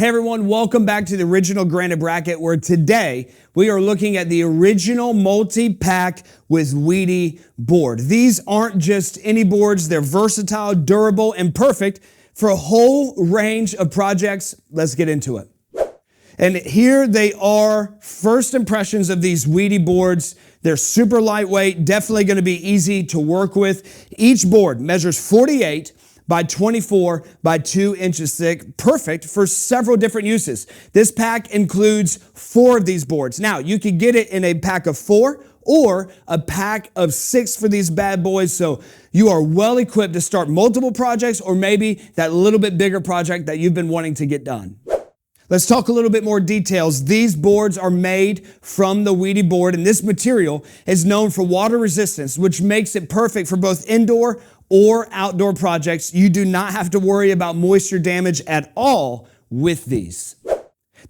Hey everyone, welcome back to the original Granite bracket, where today we are looking at the original multi-pack with Wedi board. These aren't just any boards, they're versatile, durable, and perfect for a whole range of projects. Let's get into it. And here they are, first impressions of these Wedi boards. They're super lightweight, definitely going to be easy to work with. Each board measures 48 by 24 by 2 inches thick, perfect for several different uses. This pack includes 4 of these boards. Now, you can get it in a pack of 4 or a pack of 6 for these bad boys, so you are well equipped to start multiple projects or maybe that little bit bigger project that you've been wanting to get done. Let's talk a little bit more details. These boards are made from the Wedi board, and this material is known for water resistance, which makes it perfect for both indoor or outdoor projects. You do not have to worry about moisture damage at all with these.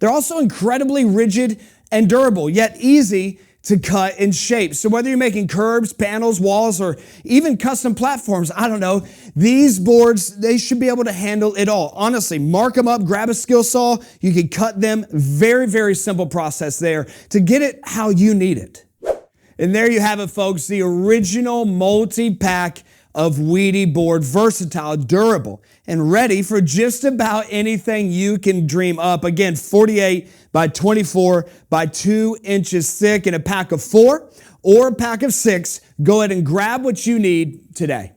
They're also incredibly rigid and durable, yet easy to cut and shape. So whether you're making curbs, panels, walls, or even custom platforms, I don't know, these boards, they should be able to handle it all. Honestly, mark them up, grab a skill saw, you can cut them. Very, very simple process there to get it how you need it. And there you have it, folks, the original multi-pack of Wedi board, versatile, durable, and ready for just about anything you can dream up. Again, 48 by 24 by 2 inches thick in a pack of 4 or a pack of 6. Go ahead and grab what you need today.